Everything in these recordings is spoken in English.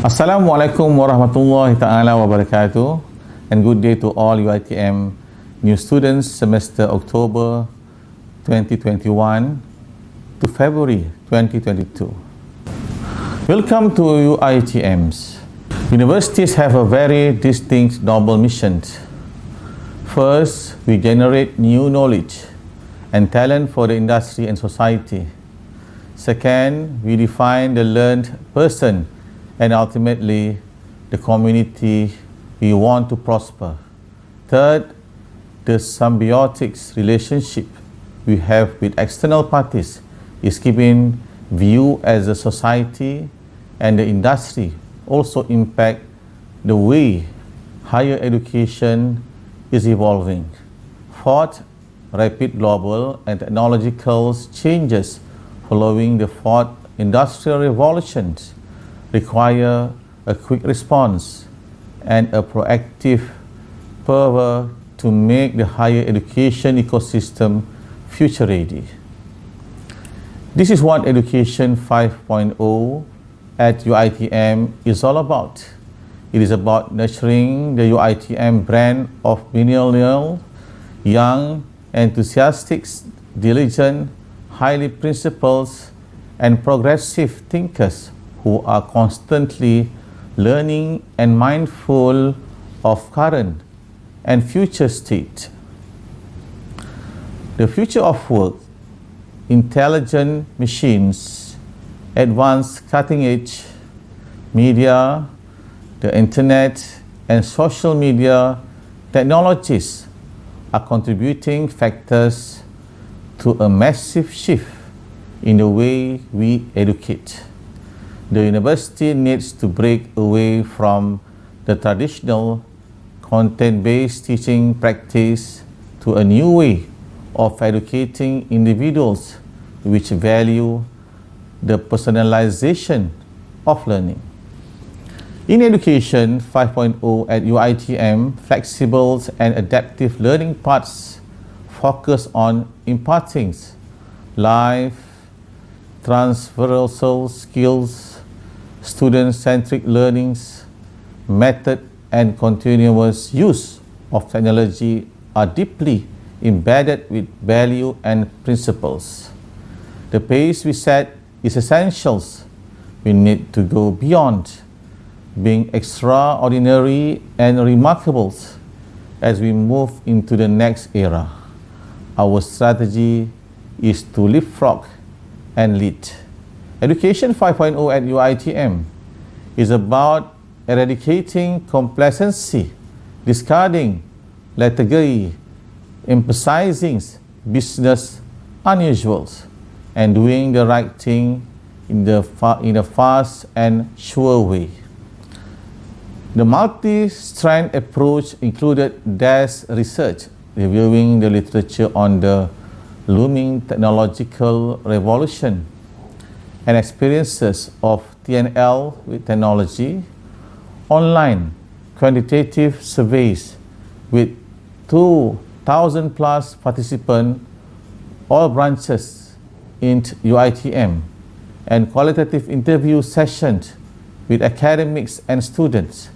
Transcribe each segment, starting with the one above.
Assalamualaikum warahmatullahi ta'ala wabarakatuh, and good day to all UiTM new students semester October 2021 to February 2022. Welcome to UiTMs. Universities have a very distinct noble mission. First, we generate new knowledge and talent for the industry and society. Second, we define the learned person and ultimately the community we want to prosper. Third, the symbiotic relationship we have with external parties is given view as a society, and the industry also impact the way higher education is evolving. Fourth, rapid global and technological changes following the fourth industrial revolution require a quick response and a proactive fervor to make the higher education ecosystem future ready. This is what Education 5.0 at UiTM is all about. It is about nurturing the UiTM brand of millennial, young, enthusiastic, diligent, highly principled, and progressive thinkers who are constantly learning and mindful of current and future state. The future of work, intelligent machines, advanced cutting-edge media, the internet, and social media technologies are contributing factors to a massive shift in the way we educate. The university needs to break away from the traditional content-based teaching practice to a new way of educating individuals which value the personalization of learning. In Education 5.0 at UiTM, flexible and adaptive learning paths focus on imparting life transversal skills, student-centric learnings, method and continuous use of technology are deeply embedded with value and principles. The pace we set is essential. We need to go beyond being extraordinary and remarkable as we move into the next era. Our strategy is to leapfrog and lead. Education 5.0 at UiTM is about eradicating complacency, discarding lethargy, emphasizing business unusuals, and doing the right thing in a fast and sure way. The multi-strand approach included desk research, reviewing the literature on the looming technological revolution and experiences of TNL with technology, online quantitative surveys with 2,000 plus participants, all branches in UiTM, and qualitative interview sessions with academics and students.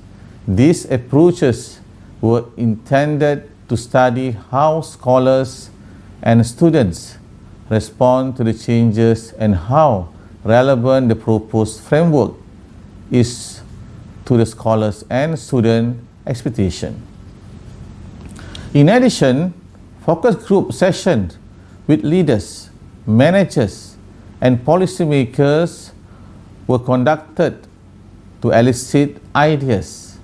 These approaches were intended to study how scholars and students respond to the changes and how relevant the proposed framework is to the scholars and student expectation. In addition, focus group sessions with leaders, managers, and policymakers were conducted to elicit ideas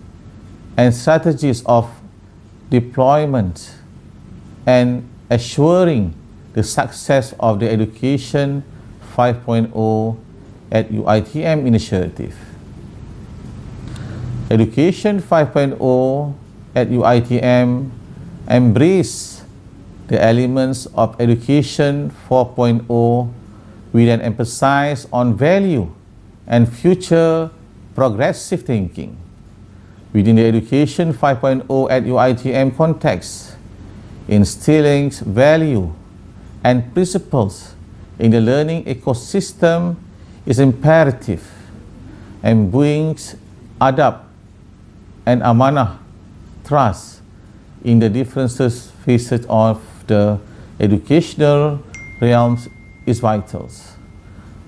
and strategies of deployment and assuring the success of the Education 5.0 at UiTM initiative. Education 5.0 at UiTM embrace the elements of Education 4.0 with an emphasis on value and future progressive thinking. Within the Education 5.0 at UiTM context, instilling value and principles in the learning ecosystem is imperative, and imbuing adab and amanah, trust, in the different phases of the educational realms is vital.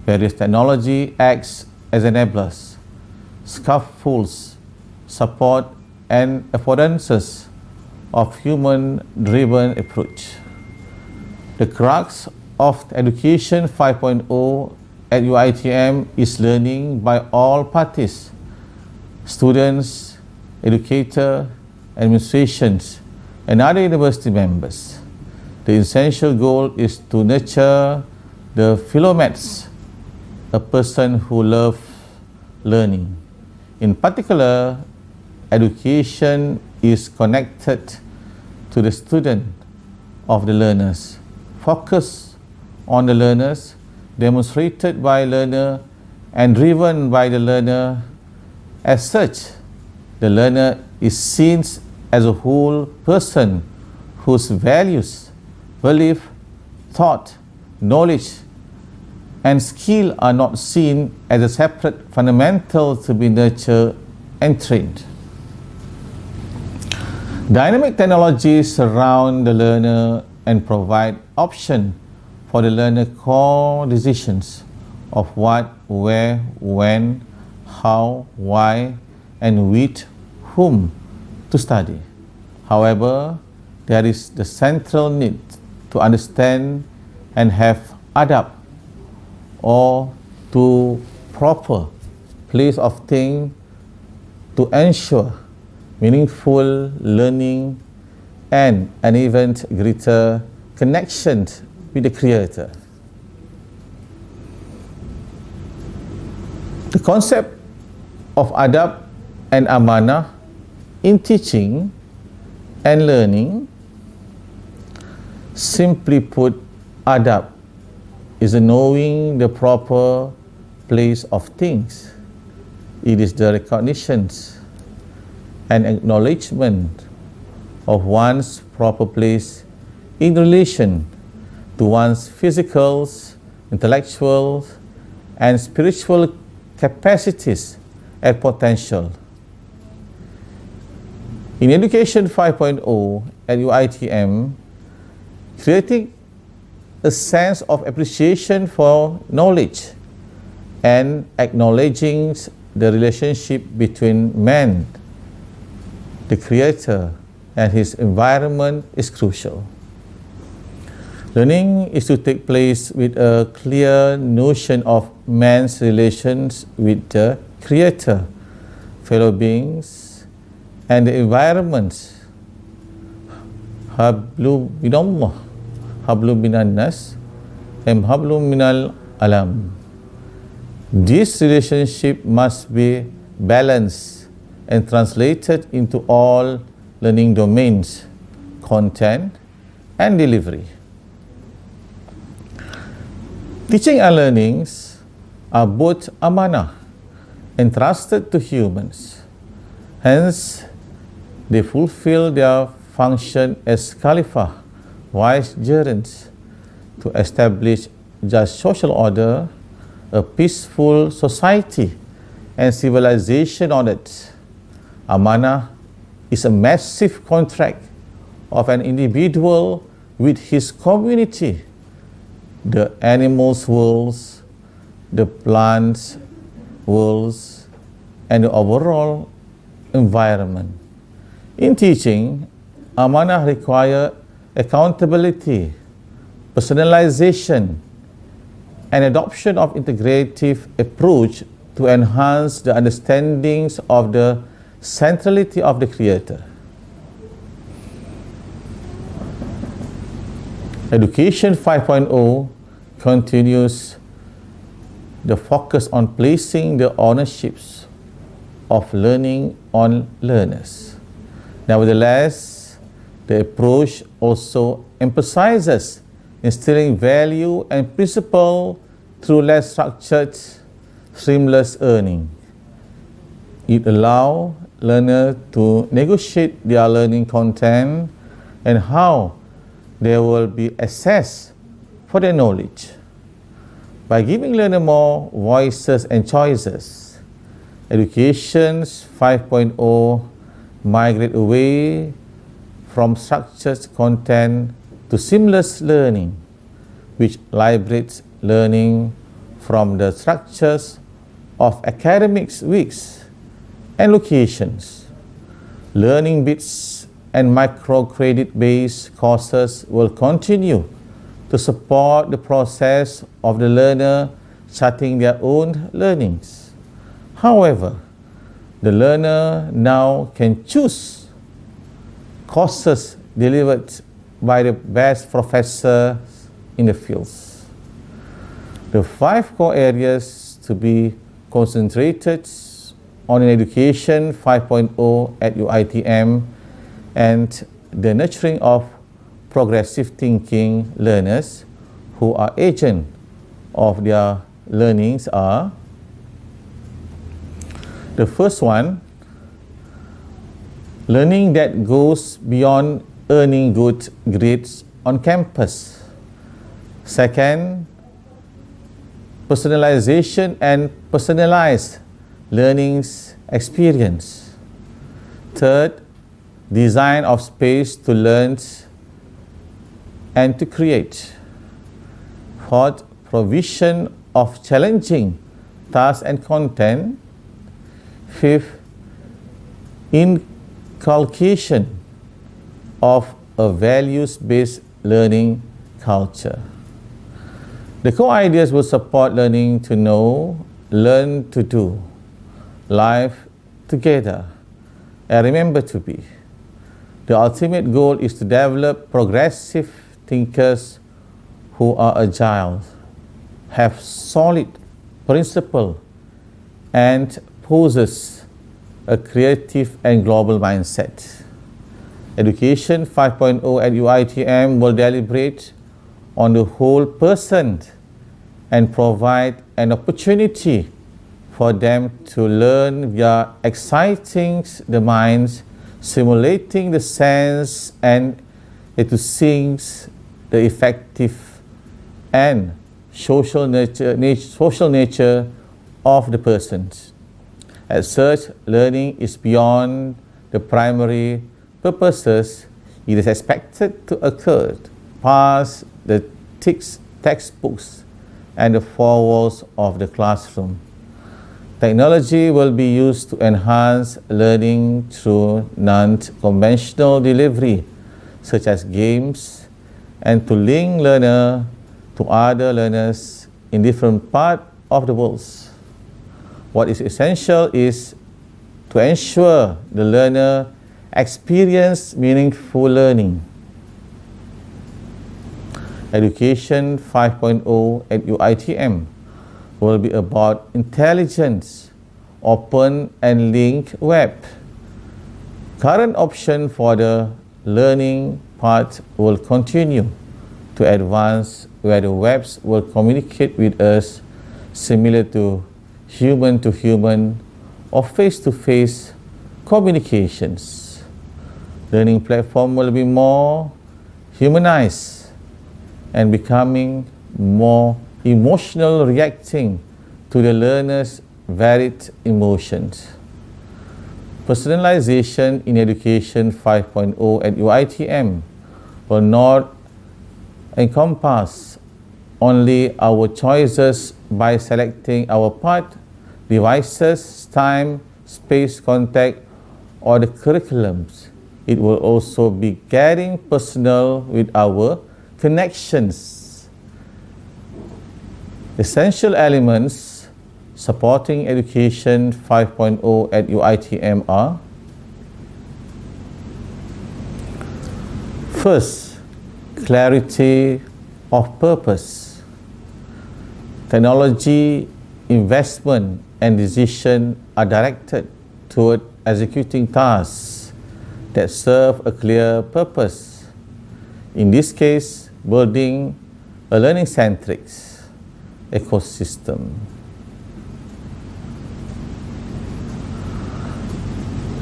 Various technology acts as enablers, scaffolds, support and affordances of human-driven approach. The crux of Education 5.0 at UiTM is learning by all parties, students, educators, administrations, and other university members. The essential goal is to nurture the philomaths, a person who loves learning. In particular, education is connected to the student of the learners, focus on the learners, demonstrated by learner and driven by the learner. As such, the learner is seen as a whole person whose values, belief, thought, knowledge, and skill are not seen as a separate fundamental to be nurtured and trained. Dynamic technologies surround the learner and provide option for the learner core decisions of what, where, when, how, why, and with whom to study. However, there is the central need to understand and have adab, or to proper place of thing to ensure meaningful learning and an even greater connection with the Creator. The concept of adab and amanah in teaching and learning, simply put, adab is knowing the proper place of things. It is the recognition and acknowledgement of one's proper place in relation to one's physical, intellectual, and spiritual capacities and potential. In Education 5.0 at UiTM, creating a sense of appreciation for knowledge and acknowledging the relationship between man, the Creator, and his environment is crucial. Learning is to take place with a clear notion of man's relations with the Creator, fellow beings, and the environment. Hablu minallah, hablu minan nas, and hablu minal alam. This relationship must be balanced and translated into all learning domains, content, and delivery. Teaching and learnings are both amanah, entrusted to humans. Hence, they fulfill their function as Khalifah, vicegerents, to establish just social order, a peaceful society, and civilization on it. Amanah is a massive contract of an individual with his community, the animals' worlds, the plants' worlds, and the overall environment. In teaching, amanah requires accountability, personalization, and adoption of integrative approach to enhance the understandings of the centrality of the Creator. Education 5.0 continues the focus on placing the ownerships of learning on learners. Nevertheless, the approach also emphasizes instilling value and principle through less structured, streamless learning. It allows learners to negotiate their learning content and how they will be assessed for their knowledge. By giving learners more voices and choices, Education 5.0 migrate away from structured content to seamless learning, which liberates learning from the structures of academic weeks and locations. Learning bits and microcredit-based courses will continue to support the process of the learner starting their own learnings. However, the learner now can choose courses delivered by the best professors in the fields. The 5 core areas to be concentrated on in Education 5.0 at UITM and the nurturing of progressive thinking learners who are agents of their learnings are: the first one, learning that goes beyond earning good grades on campus. Second, personalization and personalized learning experience. Third, design of space to learn and to create. Fourth, provision of challenging tasks and content. Fifth, inculcation of a values-based learning culture. The core ideas will support learning to know, learn to do, live together, and remember to be. The ultimate goal is to develop progressive thinkers who are agile, have solid principle, and possess a creative and global mindset. Education 5.0 at UITM will deliberate on the whole person and provide an opportunity for them to learn via exciting the minds, stimulating the sense, and to sing the effective and social nature of the persons. As such, learning is beyond the primary purposes. It is expected to occur past the textbooks and the 4 walls of the classroom. Technology will be used to enhance learning through non-conventional delivery, such as games, and to link learner to other learners in different parts of the world. What is essential is to ensure the learner experience meaningful learning. Education 5.0 at UITM will be about intelligent, open and linked web. Current option for the learning part will continue to advance, where the webs will communicate with us similar to human or face-to-face communications. Learning platform will be more humanized and becoming more emotional, reacting to the learner's varied emotions. Personalization in Education 5.0 at UITM will not encompass only our choices by selecting our path, devices, time, space, contact, or the curriculums. It will also be getting personal with our connections. Essential elements supporting Education 5.0 at UITM are: first, clarity of purpose. Technology, investment, and decision are directed toward executing tasks that serve a clear purpose. In this case, building a learning-centric ecosystem.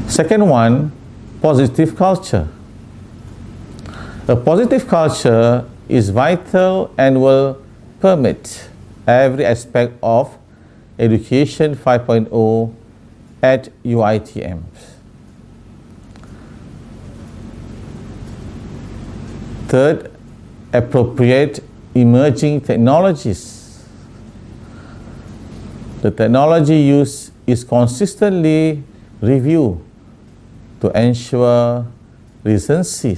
Second one, positive culture. A positive culture is vital and will permit every aspect of Education 5.0 at UITM. Third, appropriate emerging technologies. The technology use is consistently reviewed to ensure recency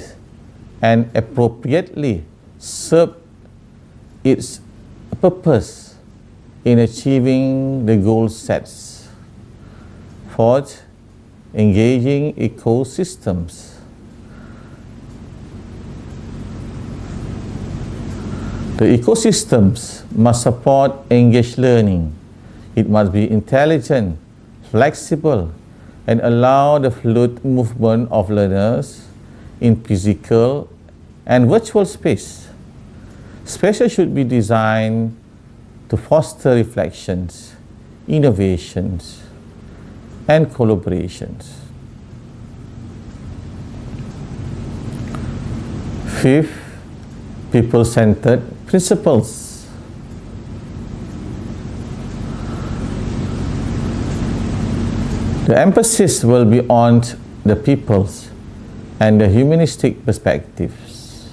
and appropriately serve its purpose in achieving the goal sets. Fourth, engaging ecosystems. The ecosystems must support engaged learning. It must be intelligent, flexible, and allow the fluid movement of learners in physical and virtual space. Spaces should be designed to foster reflections, innovations, and collaborations. Fifth, people-centered principles. The emphasis will be on the peoples and the humanistic perspectives.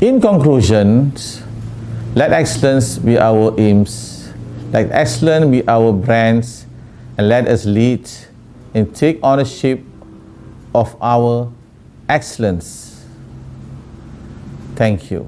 In conclusion, let excellence be our aims, let excellence be our brands, and let us lead and take ownership of our excellence. Thank you.